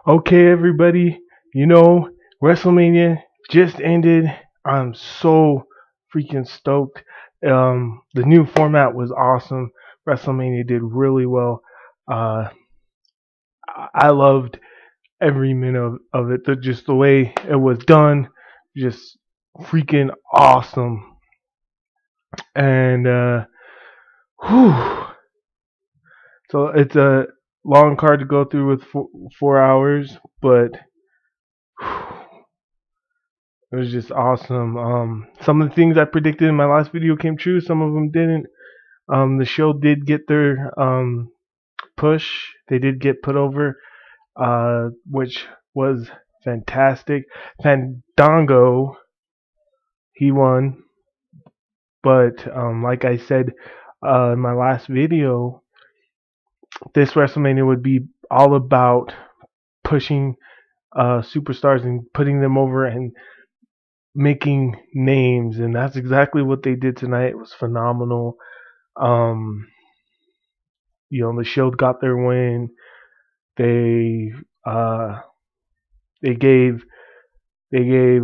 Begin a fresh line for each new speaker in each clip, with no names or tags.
Okay, everybody, WrestleMania just ended. I'm so freaking stoked. The new format was awesome. WrestleMania did really well. Uh, I loved every minute of it. Just the way it was done, just freaking awesome. And whew, so it's a long card to go through with 4 hours, but it was just awesome. Some of the things I predicted in my last video came true. Some of them didn't. The show did get their push. They did get put over, which was fantastic. Fandango, he won. But like I said in my last video, this WrestleMania would be all about pushing superstars and putting them over and making names, and that's exactly what they did tonight. It was phenomenal. Um, the Shield got their win. They uh, they gave they gave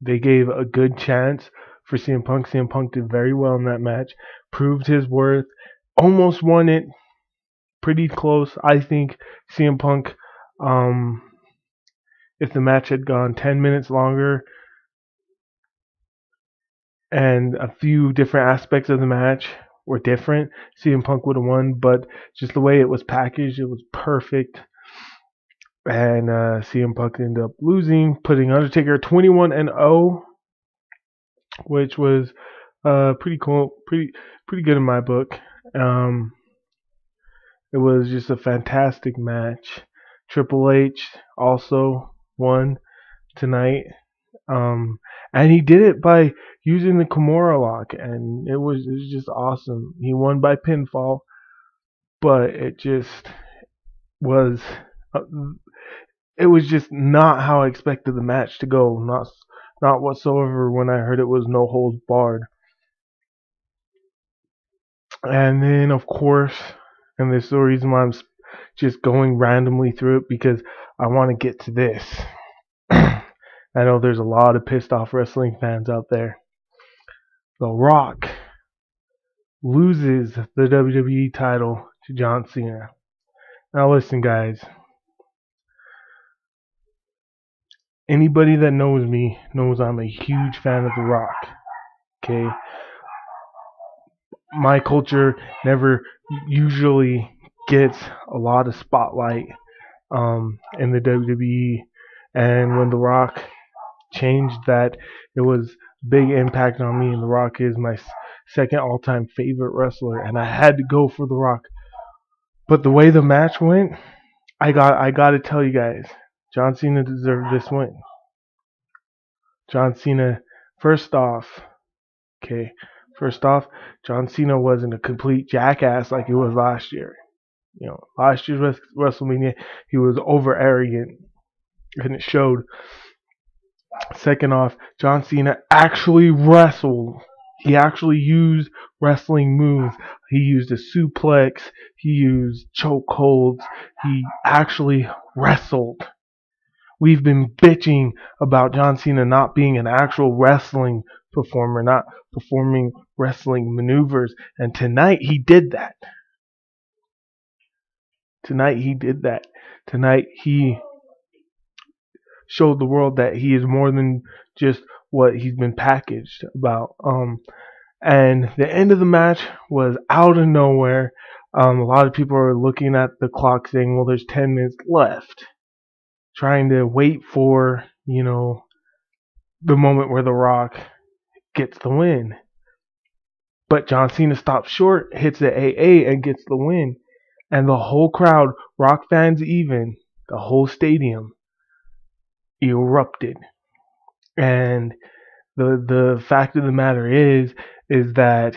they gave a good chance for CM Punk. CM Punk did very well in that match, proved his worth, almost won it, pretty close. I think CM Punk, um, if the match had gone 10 minutes longer, and a few different aspects of the match were different, CM Punk would have won, but just the way it was packaged, it was perfect. And CM Punk ended up losing, putting Undertaker 21-0, which was pretty cool, pretty good in my book. Um, it was just a fantastic match. Triple H also won tonight. And he did it by using the Kimura lock, and it was just awesome. He won by pinfall, but was uh, it was just not how I expected the match to go. Not whatsoever when I heard it was no holds barred. And then of course, and this is the reason why I'm just going randomly through it, because I want to get to this. I know there's a lot of pissed off wrestling fans out there. The Rock loses the WWE title to John Cena. Now listen, guys. Anybody that knows me knows I'm a huge fan of The Rock. Okay? My culture never usually gets a lot of spotlight in the WWE, and when The Rock changed that, it was a big impact on me, and The Rock is my second all-time favorite wrestler, and I had to go for The Rock. But the way the match went, I got to tell you guys, John Cena deserved this win. John Cena, first off, okay, first off, John Cena wasn't a complete jackass like he was last year. Last year's WrestleMania, he was over arrogant, and it showed. Second off, John Cena actually wrestled. He actually used wrestling moves. He used a suplex. He used chokeholds. He actually wrestled. We've been bitching about John Cena not being an actual wrestling performer, not performing wrestling maneuvers, and tonight he did that. Tonight he did that. Tonight he showed the world that he is more than just what he's been packaged about. And the end of the match was out of nowhere. A lot of people are looking at the clock saying, well, there's 10 minutes left, trying to wait for, the moment where The Rock gets the win. But John Cena stops short, hits the AA, and gets the win. And the whole crowd, Rock fans even, the whole stadium, erupted. And the fact of the matter is that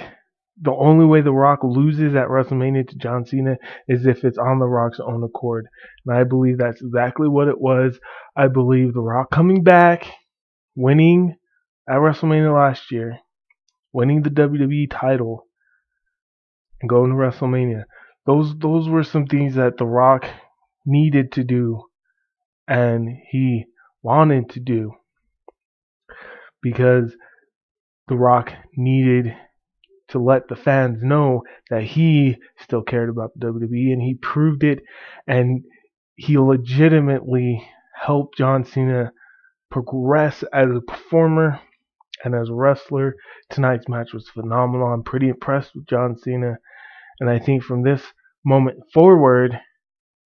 the only way The Rock loses at WrestleMania to John Cena is if it's on The Rock's own accord. And I believe that's exactly what it was. I believe The Rock coming back, winning at WrestleMania last year, winning the WWE title, and going to WrestleMania. Those were some things that The Rock needed to do and he wanted to do because The Rock needed to let the fans know that he still cared about the WWE, and he proved it, and he legitimately helped John Cena progress as a performer and as a wrestler. Tonight's match was phenomenal. I'm pretty impressed with John Cena, and I think from this moment forward,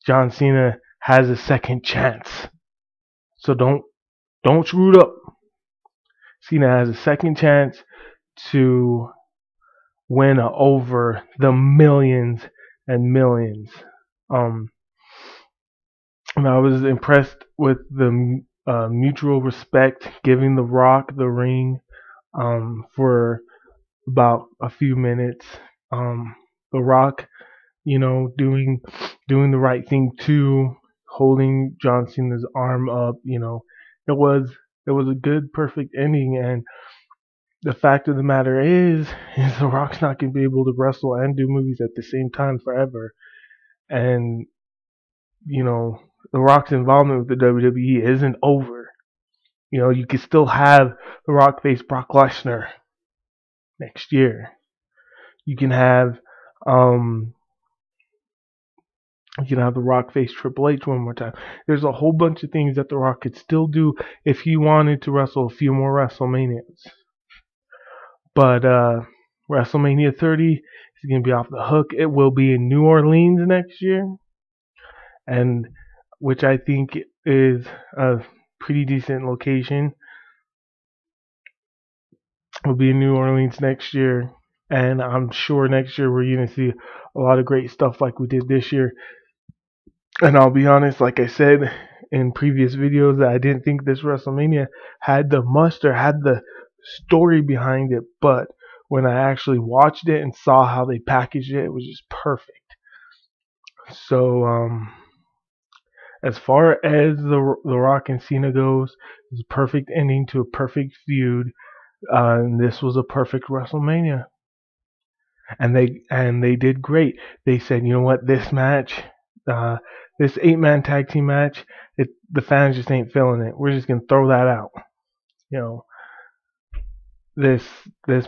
John Cena has a second chance. So don't screw it up. Cena has a second chance to win over the millions and millions. Um, and I was impressed with the mutual respect, giving The Rock the ring for about a few minutes. The Rock, doing the right thing too, holding John Cena's arm up. It was it was a good, perfect ending. And the fact of the matter is The Rock's not going to be able to wrestle and do movies at the same time forever. And The Rock's involvement with the WWE isn't over. You can still have The Rock face Brock Lesnar next year. You can have um The Rock face Triple H one more time. There's a whole bunch of things that The Rock could still do if he wanted to wrestle a few more WrestleManias. But WrestleMania 30 is going to be off the hook. It will be in New Orleans next year, and which I think is a pretty decent location. Will be in New Orleans next year, and I'm sure next year we're going to see a lot of great stuff like we did this year. And I'll be honest, like I said in previous videos, that I didn't think this WrestleMania had the muster, had the story behind it, but when I actually watched it and saw how they packaged it, it was just perfect. So, as far as the Rock and Cena goes, it's a perfect ending to a perfect feud. And this was a perfect WrestleMania, and they did great. They said, you know what, this match, this 8-man tag team match, the fans just ain't feeling it. We're just gonna throw that out. You know, this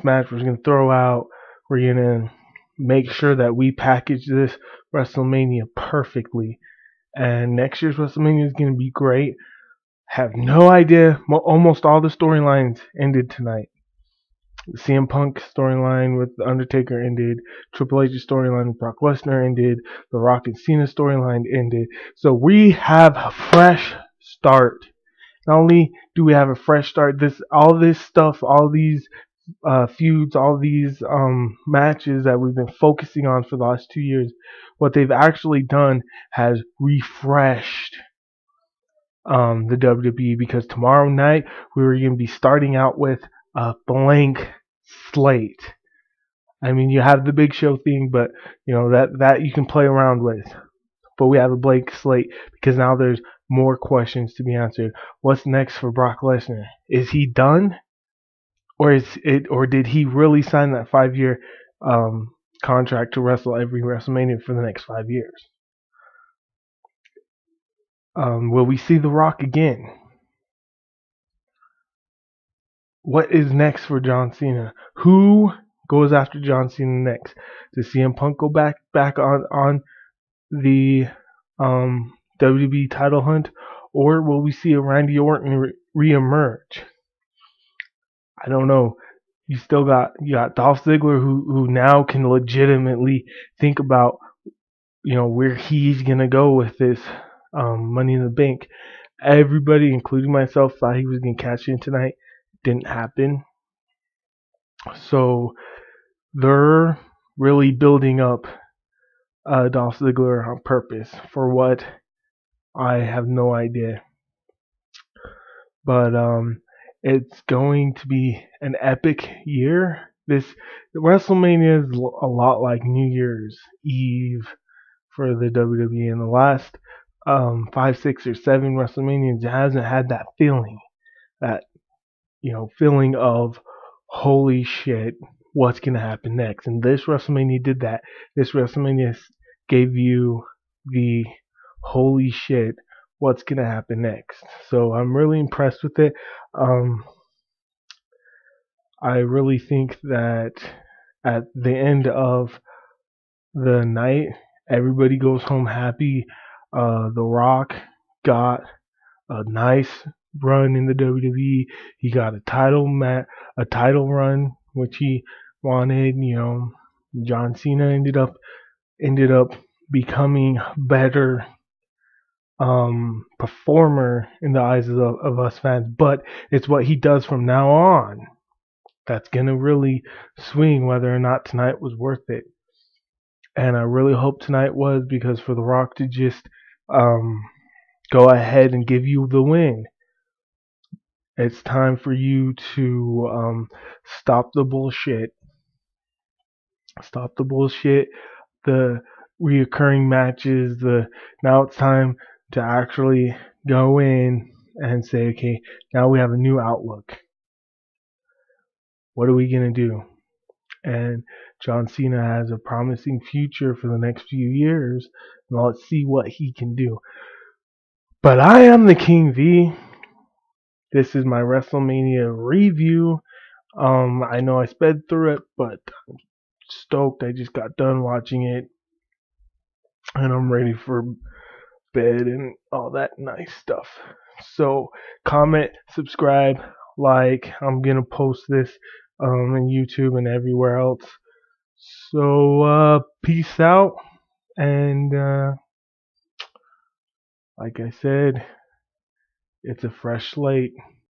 match we're gonna throw out. We're gonna make sure that we package this WrestleMania perfectly. And next year's WrestleMania is gonna be great. Have no idea. Almost all the storylines ended tonight. The CM Punk storyline with The Undertaker ended. Triple H's storyline with Brock Lesnar ended. The Rock and Cena storyline ended. So we have a fresh start. Not only do we have a fresh start, all this stuff, all these feuds, all these matches that we've been focusing on for the last 2 years, what they've actually done has refreshed the WWE, because tomorrow night we were going to be starting out with a blank slate. I mean, you have the Big Show thing, but that you can play around with. But we have a blank slate because now there's more questions to be answered. What's next for Brock Lesnar? Is he done, or did he really sign that 5-year contract to wrestle every WrestleMania for the next 5 years? Will we see The Rock again? What is next for John Cena? Who goes after John Cena next? Does CM Punk go back on the WWE title hunt, or will we see a Randy Orton reemerge? I don't know. You got Dolph Ziggler, who now can legitimately think about where he's gonna go with this Money in the Bank. Everybody, including myself, thought he was gonna cash in tonight. Didn't happen. So they're really building up Dolph Ziggler on purpose. For what? I have no idea. But it's going to be an epic year. WrestleMania is a lot like New Year's Eve for the WWE. In the last 5, 6, or 7 WrestleManias, it hasn't had that feeling. That feeling of holy shit, what's gonna happen next? And this WrestleMania did that. This WrestleMania gave you the holy shit, what's gonna happen next. So I'm really impressed with it. Um, I really think that at the end of the night, everybody goes home happy. The Rock got a nice run in the WWE. He got a title run, which he wanted. John Cena ended up becoming better performer in the eyes of us fans. But it's what he does from now on that's gonna really swing whether or not tonight was worth it. And I really hope tonight was, because for The Rock to just um, go ahead and give you the win, it's time for you to stop the bullshit. Stop the bullshit. The reoccurring matches. Now it's time to actually go in and say, okay, now we have a new outlook. What are we gonna do? And John Cena has a promising future for the next few years. And let's see what he can do. But I am the King V. This is my WrestleMania review. I know I sped through it, but I'm stoked. I just got done watching it, and I'm ready for bed and all that nice stuff. So comment, subscribe, like. I'm gonna post this on YouTube and everywhere else. So peace out, and like I said, it's a fresh slate.